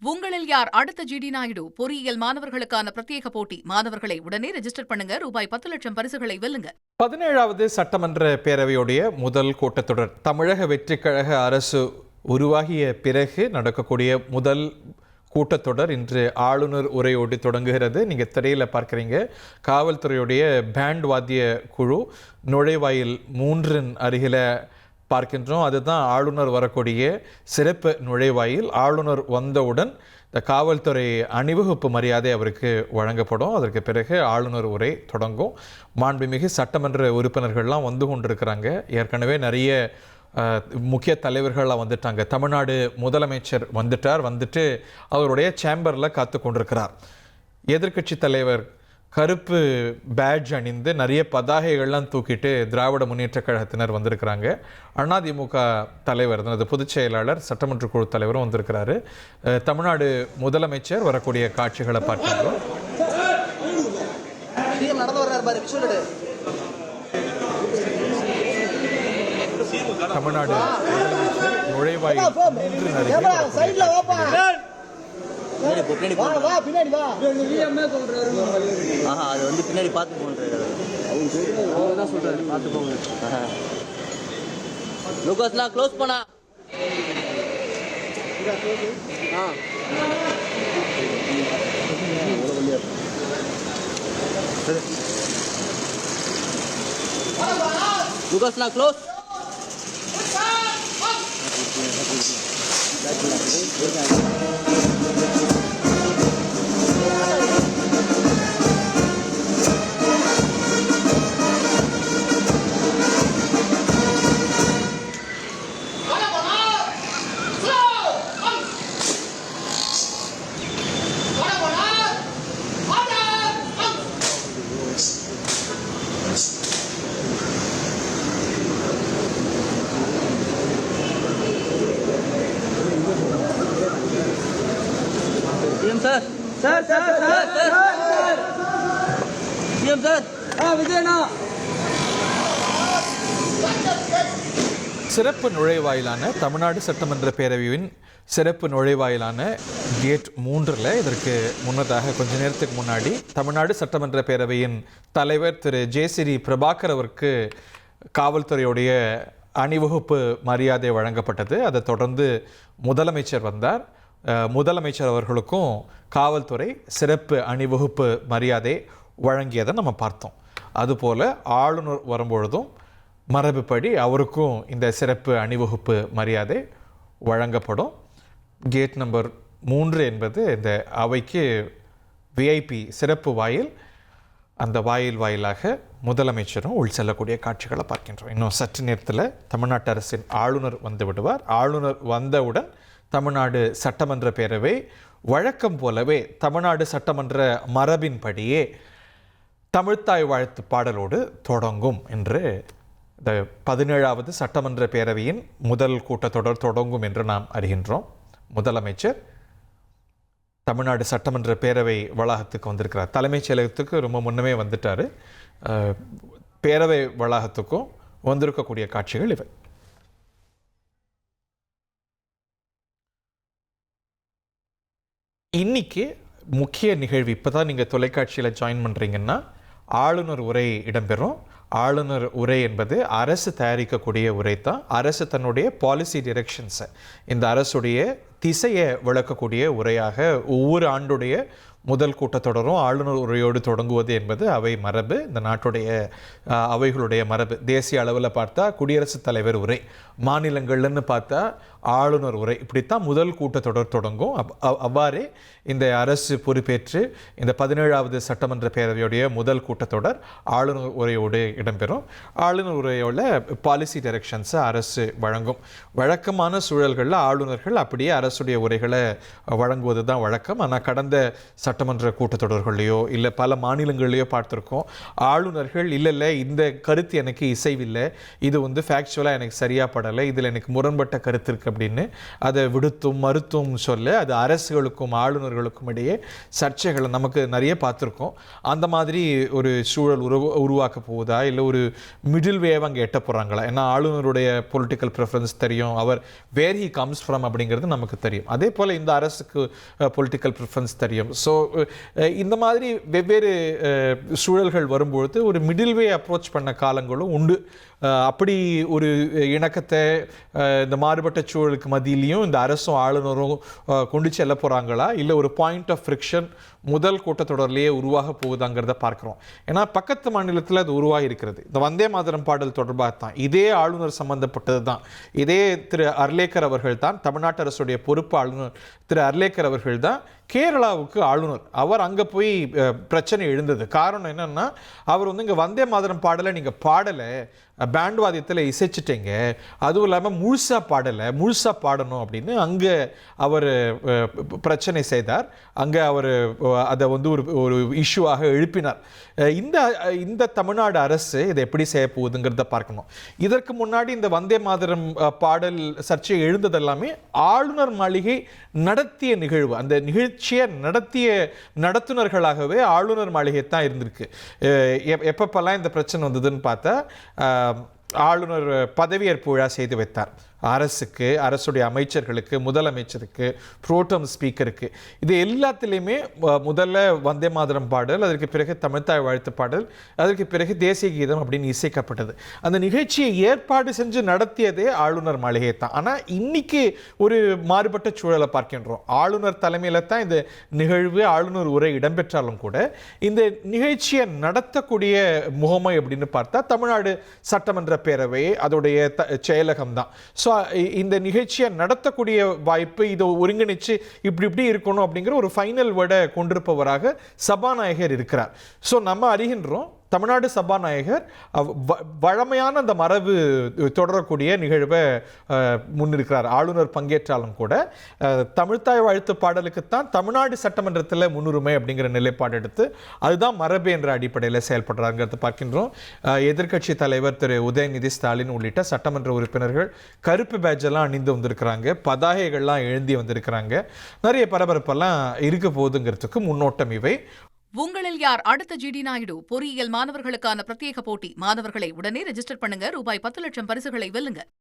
உங்களில் யார் அடுத்த ஜிடி நாயுடு பொறியியல் மாணவர்களுக்கான பிரத்யேக போட்டி. மாணவர்களை உடனே ரெஜிஸ்டர் பண்ணுங்க. ரூபாய் 10 லட்சம் பரிசுகளை வெல்லுங்க. 17வது சட்டமன்ற பேரவையுடைய முதல் கூட்டத்தொடர் தமிழக வெற்றிக் கழக அரசு உருவாகிய பிறகு நடக்கக்கூடிய முதல் கூட்டத்தொடர் இன்று ஆளுநர் உரையோடு தொடங்குகிறது. நீங்கள் திரையில் பார்க்குறீங்க, காவல்துறையுடைய பேண்ட் வாத்திய குழு நுழைவாயில் 3 அருகில் பார்க்கின்றோம். அதுதான் ஆளுநர் வரக்கூடிய சிறப்பு நுழைவாயில். ஆளுநர் வந்தவுடன் இந்த காவல்துறை அணிவகுப்பு மரியாதை அவருக்கு வழங்கப்படும். அதற்கு பிறகு ஆளுநர் உரை தொடங்கும். மாண்புமிகு சட்டமன்ற உறுப்பினர்கள்லாம் வந்து கொண்டிருக்கிறாங்க. ஏற்கனவே நிறைய முக்கிய தலைவர்கள்லாம் வந்துட்டாங்க. தமிழ்நாடு முதலமைச்சர் வந்துட்டு அவருடைய சேம்பரில் காத்து கொண்டிருக்கிறார். எதிர்க்கட்சி தலைவர் கருப்பு பேட்ஜ் அணிந்து நிறைய பதாகைகள்லாம் தூக்கிட்டு திராவிட முன்னேற்ற கழகத்தினர் வந்திருக்கிறாங்க. அதிமுக தலைவர், தனது பொதுச் செயலாளர், சட்டமன்ற குழு தலைவரும் வந்திருக்கிறாரு. தமிழ்நாடு முதலமைச்சர் வரக்கூடிய காட்சிகளை பார்க்கிறோம். தமிழ்நாடு முதலமைச்சர் நுழைவாயில் பின்னாடி பார்த்து போன்றாரு. பார்த்து போங்க. லூகாஸ்லாம் க்ளோஸ் பண்ணா. லூகாஸ்லாம் க்ளோஸ். சிறப்பு நுழைவாயிலான தமிழ்நாடு சட்டமன்ற பேரவையின் சிறப்பு நுழைவாயிலான கேட் 3 இதற்கு முன்னதாக கொஞ்ச நேரத்துக்கு முன்னாடி தமிழ்நாடு சட்டமன்ற பேரவையின் தலைவர் திரு ஜெயசிறி பிரபாகர் அவருக்கு காவல்துறையுடைய அணிவகுப்பு மரியாதை வழங்கப்பட்டது. அதை தொடர்ந்து முதலமைச்சர் வந்தார். முதலமைச்சர் அவர்களுக்கும் காவல்துறை சிறப்பு அணிவகுப்பு மரியாதை வழங்கியதை நம்ம பார்த்தோம். அதுபோல் ஆளுநர் வரும்பொழுதும் மரபுப்படி அவருக்கும் இந்த சிறப்பு அணிவகுப்பு மரியாதை வழங்கப்படும். கேட் நம்பர் 3 என்பது இந்த அவைக்கு விஐபி சிறப்பு வாயில். அந்த வாயிலாக முதலமைச்சரும் உள் செல்லக்கூடிய காட்சிகளை பார்க்கின்றோம். இன்னும் சற்று நேரத்தில் தமிழ்நாட்டு அரசின் ஆளுநர் வந்து விடுவார். ஆளுநர் வந்தவுடன் தமிழ்நாடு சட்டமன்ற பேரவை வழக்கம் போலவே தமிழ்நாடு சட்டமன்ற மரபின்படியே தமிழ்த்தாய் வாழ்த்து பாடலோடு தொடங்கும் என்று இந்த 17வது சட்டமன்ற பேரவையின் முதல் கூட்டத்தொடர் தொடங்கும் என்று நாம் அறிகின்றோம். முதலமைச்சர் தமிழ்நாடு சட்டமன்ற பேரவை வளாகத்துக்கு வந்திருக்கிறார். தலைமைச் செயலகத்துக்கு ரொம்ப முன்னமே வந்துட்டார். பேரவை வளாகத்துக்கும் வந்திருக்கக்கூடிய காட்சிகள் இவை. இன்னைக்கு முக்கிய நிகழ்வு, இப்போ தான் நீங்கள் தொலைக்காட்சியில் ஜாயின் பண்ணுறீங்கன்னா ஆளுநர் உரை இடம்பெறும். ஆளுநர் உரை என்பது அரசு தயாரிக்கக்கூடிய உரை தான். அரசு தன்னுடைய பாலிசி டிரெக்ஷன்ஸை, இந்த அரசுடைய திசையை விளக்கக்கூடிய உரையாக ஒவ்வொரு ஆண்டுடைய முதல் கூட்டத்தொடரும் ஆளுநர் உரையோடு தொடங்குவது என்பது அவை மரபு, இந்த நாட்டுடைய அவைகளுடைய மரபு. தேசிய அளவில் பார்த்தா குடியரசுத் தலைவர் உரை, மாநிலங்கள்னு பார்த்தா ஆளுநர் உரை, இப்படித்தான் முதல் கூட்டத்தொடர் தொடங்கும். அவ்வாறே இந்த அரசு பொறுப்பேற்று இந்த 17வது சட்டமன்ற பேரவையுடைய முதல் கூட்டத்தொடர் ஆளுநர் உரையோடு இடம்பெறும். ஆளுநர் உரையோட பாலிசி டைரக்ஷன்ஸை அரசு வழங்கும். வழக்கமான சூழல்களில் ஆளுநர்கள் அப்படியே அரசுடைய உரைகளை வழங்குவது தான் வழக்கம். ஆனால் கடந்த சட்டமன்ற கூட்டத்தொடர்களையோ இல்லை பல மாநிலங்கள்லையோ பார்த்துருக்கோம், ஆளுநர்கள் இல்லை இந்த கருத்து எனக்கு இசைவில்லை, இது ஃபேக்சுவலாக எனக்கு சரியாக படலை, இதில் எனக்கு முரண்பட்ட கருத்து இருக்குது அப்படின்னு அதை விடுத்தும் மறுத்தும் சொல்ல அது அரசுகளுக்கும் ஆளுநர்களுக்கும் இடையே சர்ச்சைகளை நமக்கு நிறைய பார்த்துருக்கோம். அந்த மாதிரி ஒரு சூழல் உருவாக்க போகுதா, இல்லை ஒரு மிடில் வேவ் அங்கே எட்ட போகிறாங்களா? ஏன்னா ஆளுநருடைய பொலிட்டிக்கல் ப்ரிஃபரன்ஸ் தெரியும், அவர் வேர் ஹி கம்ஸ் ஃப்ரம் அப்படிங்கிறது நமக்கு நமக்கு தெரியும். அதே போல் இந்த அரசுக்கு பொலிட்டிக்கல் ப்ரிஃபரன்ஸ் தெரியும். ஸோ இந்த மாதிரி வெவ்வேறு சூழல்கள் வரும்பொழுது ஒரு மிடில்வே அப்ரோச் பண்ண காலங்களும் உண்டு. அப்படி ஒரு இணக்கத்தை இந்த மாறுபட்ட சூழலுக்கு மத்தியிலையும் இந்த அரசும் ஆளுநரும் கொண்டு செல்ல போகிறாங்களா, இல்லை ஒரு பாயிண்ட் ஆஃப் ஃப்ரிக்ஷன் முதல் கூட்டத்தொடர்லேயே உருவாக போகுதாங்கிறத பார்க்குறோம். ஏன்னா பக்கத்து மாநிலத்தில் அது உருவாகி இருக்கிறது. இந்த வந்தே மாதரம் பாடல் தொடர்பாக தான் இதே ஆளுநர் சம்பந்தப்பட்டது தான். இதே திரு அர்லேக்கர் அவர்கள் தான், தமிழ்நாட்டு அரசுடைய பொறுப்பு ஆளுநர் திரு அர்லேக்கர் அவர்கள் தான் கேரளாவுக்கு ஆளுநர். அவர் அங்கே போய் பிரச்சனை எழுந்தது. காரணம் என்னன்னா, அவர் வந்து இங்கே வந்தே மாதரம் பாடலை நீங்கள் பாடலை, பேண்ட் வாத்தியத்தில் இசைச்சிட்டீங்க, அதுவும் இல்லாமல் முழுசாக பாடணும் அப்படின்னு அங்கே அவர் பிரச்சனை செய்தார். அங்கே அவர் அதை வந்து ஒரு இஷ்யூவாக எழுப்பினார். இந்த தமிழ்நாடு அரசு இதை எப்படி செய்ய போகுதுங்கிறத பார்க்கணும். இதற்கு முன்னாடி இந்த வந்தே மாதரம் பாடல் சர்ச்சை எழுந்ததெல்லாமே ஆளுநர் மாளிகை நடத்திய நிகழ்வு. அந்த நிகழ்ச்சியை நடத்துனர்களாகவே ஆளுநர் மாளிகை தான் இருந்திருக்கு. எப்பப்பெல்லாம் இந்த பிரச்சனை வந்ததுன்னு பார்த்தா, ஆளுநர் பதவியேற்பு விழா செய்து வைத்தார். அரசுடைய அமைச்சர்களுக்கு, முதலமைச்சருக்கு, புரோட்டம் ஸ்பீக்கருக்கு, இது எல்லாத்திலையுமே முதல்ல வந்தே மாதரம் பாடல், அதற்கு பிறகு தமிழ்த்தாய் வாழ்த்து பாடல், அதற்கு பிறகு தேசிய கீதம் அப்படின்னு இசைக்கப்பட்டது. அந்த நிகழ்ச்சியை ஏற்பாடு செஞ்சு நடத்தியதே ஆளுநர் மாளிகை தான். ஆனால் இன்னைக்கு ஒரு மாறுபட்ட சூழலை பார்க்கின்றோம். ஆளுநர் தலைமையில் தான் இந்த நிகழ்வு, ஆளுநர் உரை இடம்பெற்றாலும் கூட இந்த நிகழ்ச்சியை நடத்தக்கூடிய முகமை அப்படின்னு பார்த்தா தமிழ்நாடு சட்டமன்ற பேரவை, அதோடைய செயலகம் தான். ஸோ இந்த நிகழ்ச்சியை நடத்தக்கூடிய வாய்ப்பு, இதை ஒருங்கிணைச்சு இப்படி இருக்கணும் அப்படிங்கிற ஒரு ஃபைனல் வேர்டை கொண்டிருப்பவராக சபாநாயகர் இருக்கிறார். ஸோ நம்ம அறிகின்றோம், தமிழ்நாடு சபாநாயகர் வழமையான அந்த மரபு தொடரக்கூடிய நிகழ்வை முன்னிருக்கிறார். ஆளுநர் பங்கேற்றாலும் கூட தமிழ்த்தாய் வாழ்த்து பாடலுக்குத்தான் தமிழ்நாடு சட்டமன்றத்தில் முன்னுரிமை அப்படிங்கிற நிலைப்பாடு எடுத்து அதுதான் மரபு என்ற அடிப்படையில் செயல்படுறாங்கிறது பார்க்கின்றோம். எதிர்க்கட்சி தலைவர் திரு உதயநிதி ஸ்டாலின் உள்ளிட்ட சட்டமன்ற உறுப்பினர்கள் கருப்பு பேட்ஜெல்லாம் அணிந்து வந்திருக்கிறாங்க, பதாகைகள்லாம் எழுந்தி வந்திருக்கிறாங்க. நிறைய பரபரப்பெல்லாம் இருக்க போகுதுங்கிறதுக்கு முன்னோட்டம் இவை. உங்களில் யார் அடுத்த ஜிடி நாயுடு? பொறியியல் மாணவர்களுக்கான பிரத்யேக போட்டி. மாணவர்களை உடனே ரெஜிஸ்டர் பண்ணுங்க. ரூபாய் 10 லட்சம் பரிசுகளை வெல்லுங்க.